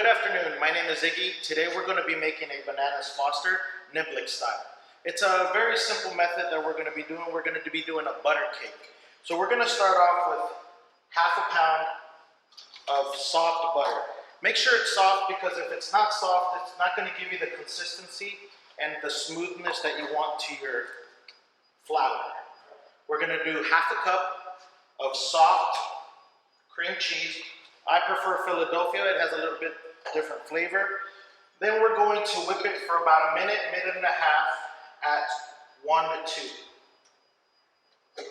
Good afternoon, my name is Iggy. Today we're going to be making a bananas foster, niblick style. It's a very simple method that we're going to be doing. We're going to be doing a butter cake. So we're going to start off with half a pound of soft butter. Make sure it's soft because if it's not soft, it's not going to give you the consistency and the smoothness that you want to your flour. We're going to do half a cup of soft cream cheese. I prefer Philadelphia. It has a little bit different flavor. Then we're going to whip it for about a minute, minute and a half at 1 to 2.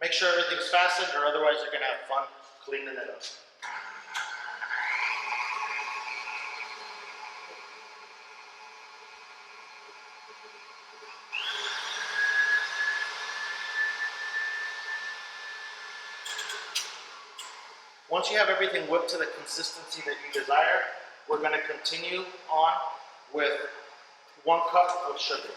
Make sure everything's fastened or otherwise you're going to have fun cleaning it up. Once you have everything whipped to the consistency that you desire, we're going to continue on with 1 cup of sugar.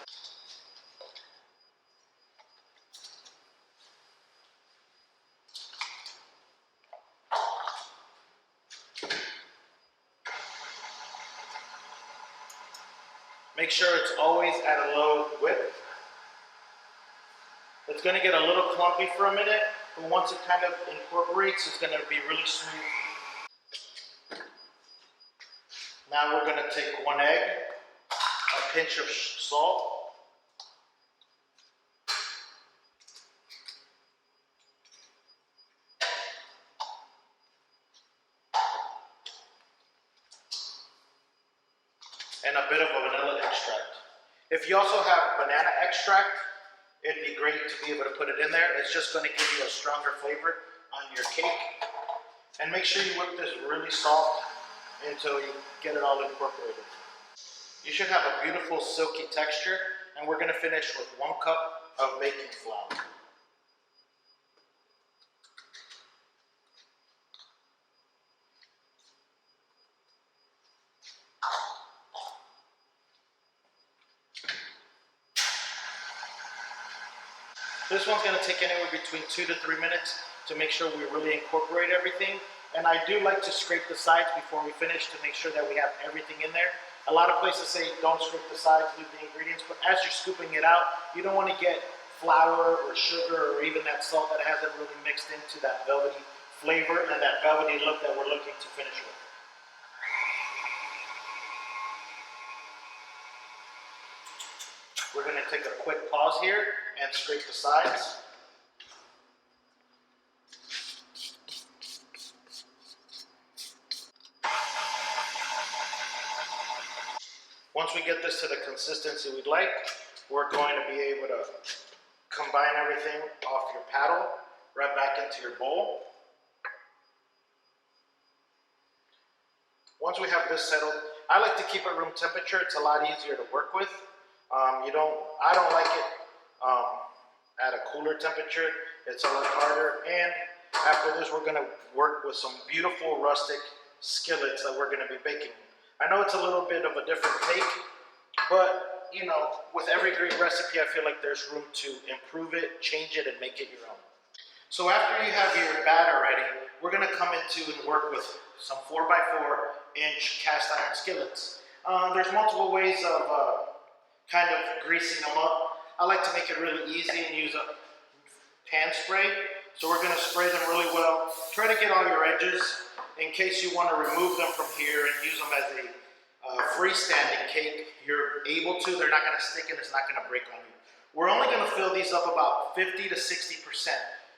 Make sure it's always at a low whip. It's going to get a little clumpy for a minute, but once it kind of incorporates, it's going to be really smooth. Now we're going to take 1 egg, a pinch of salt, and a bit of vanilla extract. If you also have banana extract, it'd be great to be able to put it in there. It's just going to give you a stronger flavor on your cake. And make sure you whip this really soft until you get it all incorporated. You should have a beautiful silky texture, and we're going to finish with 1 cup of baking flour. This one's going to take anywhere between 2 to 3 minutes to make sure we really incorporate everything. And I do like to scrape the sides before we finish to make sure that we have everything in there. A lot of places say don't scrape the sides, leave the ingredients, but as you're scooping it out, you don't want to get flour or sugar or even that salt that hasn't really mixed into that velvety flavor and that velvety look that we're looking to finish with. We're going to take a quick pause here and scrape the sides. Once we get this to the consistency we'd like, we're going to be able to combine everything off your paddle right back into your bowl. Once we have this settled, I like to keep it room temperature. It's a lot easier to work with. I don't like it at a cooler temperature. It's a lot harder. And after this, we're going to work with some beautiful rustic skillets that we're going to be baking. I know it's a little bit of a different take, but you know, with every great recipe, I feel like there's room to improve it, change it, and make it your own. So after you have your batter ready, we're going to come into and work with some 4x4-inch cast iron skillets. There's multiple ways of kind of greasing them up. I like to make it really easy and use a pan spray. So we're going to spray them really well. Try to get all your edges in case you want to remove them from here and use them as a freestanding cake. You're able to. They're not going to stick and it's not going to break on you. We're only going to fill these up about 50 to 60%.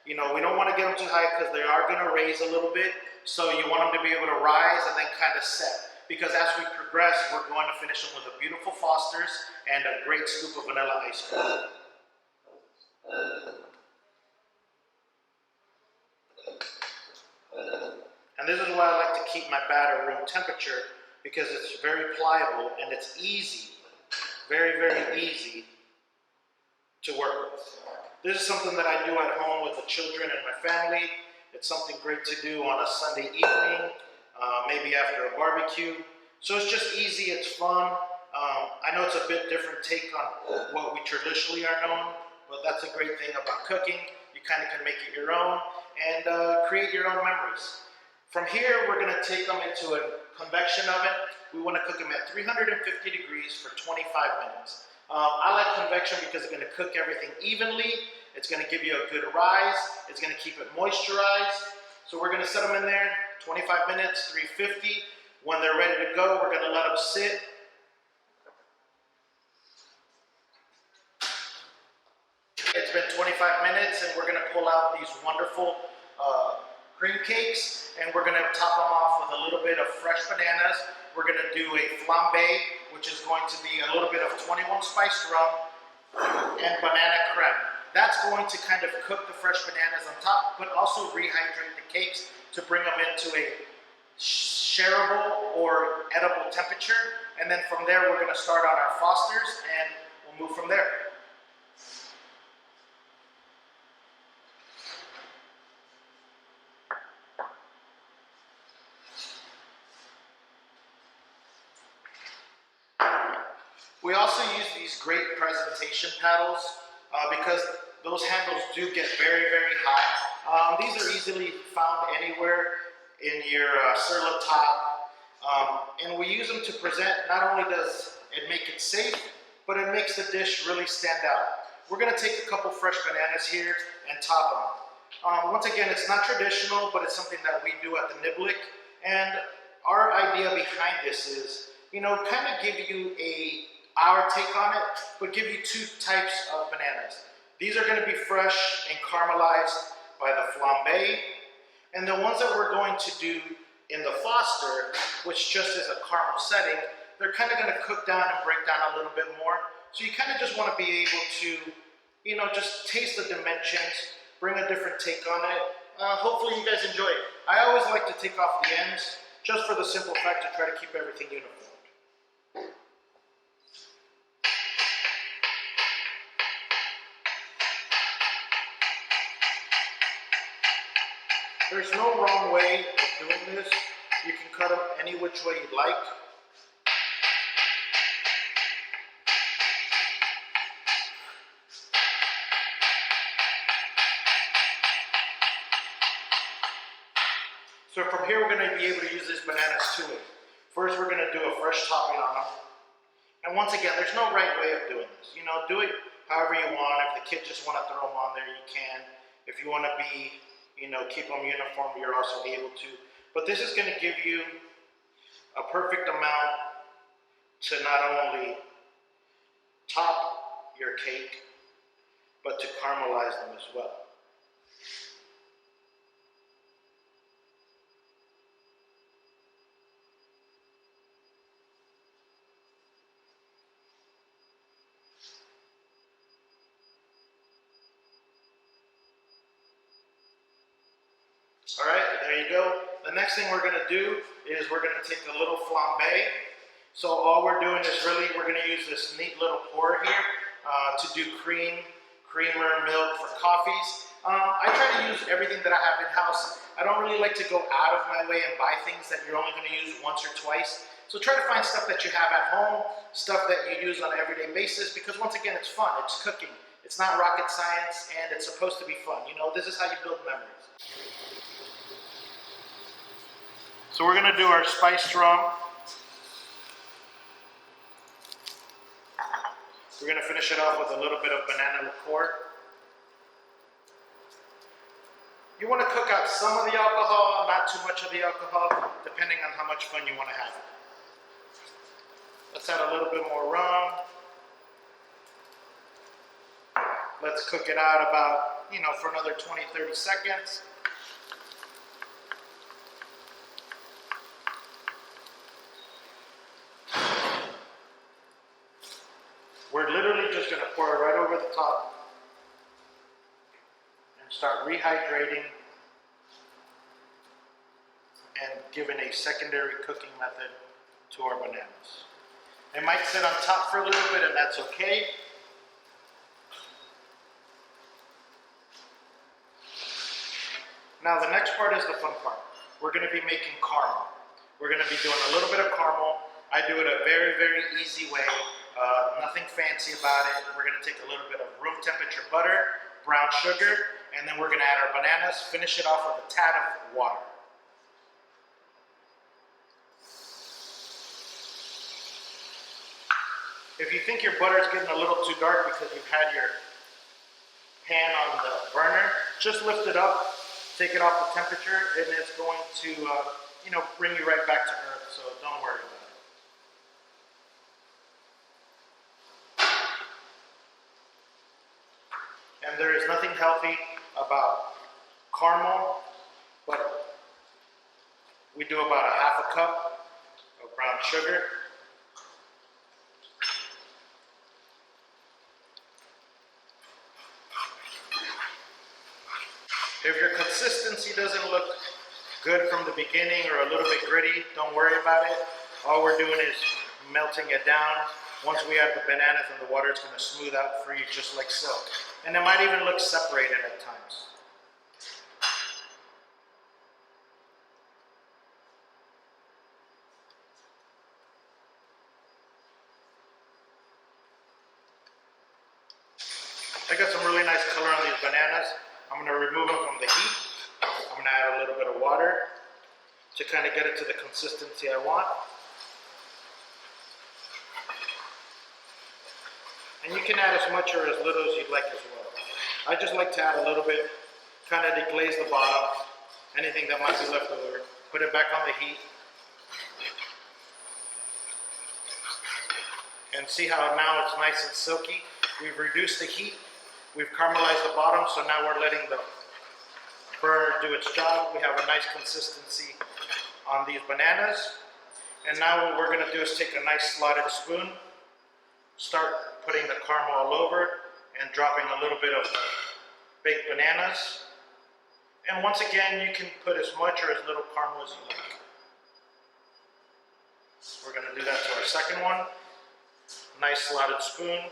You know, we don't want to get them too high because they are going to raise a little bit. So you want them to be able to rise and then kind of set. Because as we progress, we're going to finish them with a beautiful Foster's and a great scoop of vanilla ice cream. And this is why I like to keep my batter room temperature, because it's very pliable and it's easy, very, very easy to work with. This is something that I do at home with the children and my family. It's something great to do on a Sunday evening, maybe after a barbecue. So it's just easy, it's fun. I know it's a bit different take on what we traditionally are known, but that's a great thing about cooking. You kind of can make it your own and create your own memories. From here, we're going to take them into a convection oven. We want to cook them at 350 degrees for 25 minutes. I like convection because it's going to cook everything evenly. It's going to give you a good rise. It's going to keep it moisturized. So we're going to set them in there, 25 minutes, 350. When they're ready to go, we're going to let them sit. It's been 25 minutes and we're going to pull out these wonderful cream cakes and we're going to top them off with a little bit of fresh bananas. We're going to do a flambe, which is going to be a little bit of 21 spiced rum and banana creme. That's going to kind of cook the fresh bananas on top, but also rehydrate the cakes to bring them into a shareable or edible temperature. And then from there, we're going to start on our Fosters and we'll move from there. We also use these great presentation paddles because those handles do get very, very high. These are easily found anywhere in your Skillet top. And we use them to present. Not only does it make it safe, but it makes the dish really stand out. We're going to take a couple fresh bananas here and top them. Once again, it's not traditional, but it's something that we do at the Niblick. And our idea behind this is, you know, kind of give you our take on it, but give you two types of bananas. These are going to be fresh and caramelized by the flambe, and the ones that we're going to do in the Foster, which just is a caramel setting, they're kind of going to cook down and break down a little bit more. So you kind of just want to be able to, you know, just taste the dimensions, bring a different take on it. Hopefully you guys enjoy it. I always like to take off the ends, just for the simple fact to try to keep everything uniform. There's no wrong way of doing this. You can cut them any which way you'd like. So from here, we're going to be able to use these bananas two ways. First, we're going to do a fresh topping on them. And once again, there's no right way of doing this. You know, do it however you want. If the kids just want to throw them on there, you can. If you want to be, you know, keep them uniform, you're also able to. But this is going to give you a perfect amount to not only top your cake, but to caramelize them as well. All right, there you go. The next thing we're going to do is we're going to take a little flambe. So all we're doing is really, we're going to use this neat little pour here to do creamer, milk for coffees. I try to use everything that I have in-house. I don't really like to go out of my way and buy things that you're only going to use once or twice. So try to find stuff that you have at home, stuff that you use on an everyday basis, because once again, it's fun, it's cooking. It's not rocket science, and it's supposed to be fun. You know, this is how you build memories. So we're going to do our spiced rum. We're going to finish it off with a little bit of banana liqueur. You want to cook out some of the alcohol, not too much of the alcohol, depending on how much fun you want to have. Let's add a little bit more rum. Let's cook it out about, you know, for another 20-30 seconds. We're literally just going to pour it right over the top and start rehydrating and giving a secondary cooking method to our bananas. They might sit on top for a little bit, and that's okay. Now the next part is the fun part. We're going to be making caramel. We're going to be doing a little bit of caramel. I do it a very, very easy way. Nothing fancy about it. We're gonna take a little bit of room temperature butter, brown sugar, and then we're gonna add our bananas, finish it off with a tad of water. If you think your butter is getting a little too dark because you've had your pan on the burner, just lift it up, take it off the temperature, and it's going to, bring you right back to earth, so don't worry about it. And there is nothing healthy about caramel, but we do about a half a cup of brown sugar. If your consistency doesn't look good from the beginning or a little bit gritty, don't worry about it. All we're doing is melting it down. Once we add the bananas and the water, it's going to smooth out for you just like so. And it might even look separated at times. I got some really nice color on these bananas. I'm going to remove them from the heat. I'm going to add a little bit of water to kind of get it to the consistency I want. And you can add as much or as little as you'd like as well. I just like to add a little bit, kind of deglaze the bottom, anything that might be left over, put it back on the heat. And see how now it's nice and silky. We've reduced the heat. We've caramelized the bottom, so now we're letting the burner do its job. We have a nice consistency on these bananas. And now what we're going to do is take a nice slotted spoon, start putting the caramel all over, and dropping a little bit of baked bananas. And once again, you can put as much or as little caramel as you like. We're going to do that to our second one. Nice slotted spoon,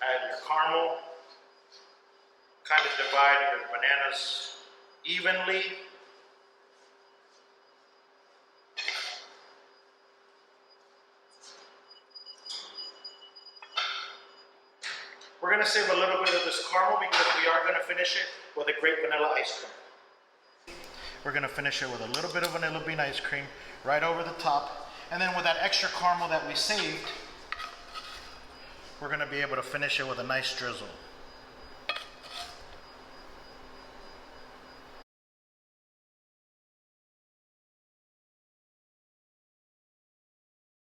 add your caramel. Kind of divide your bananas evenly. We're going to save a little bit of this caramel because we are going to finish it with a great vanilla ice cream. We're going to finish it with a little bit of vanilla bean ice cream right over the top. And then with that extra caramel that we saved, we're going to be able to finish it with a nice drizzle.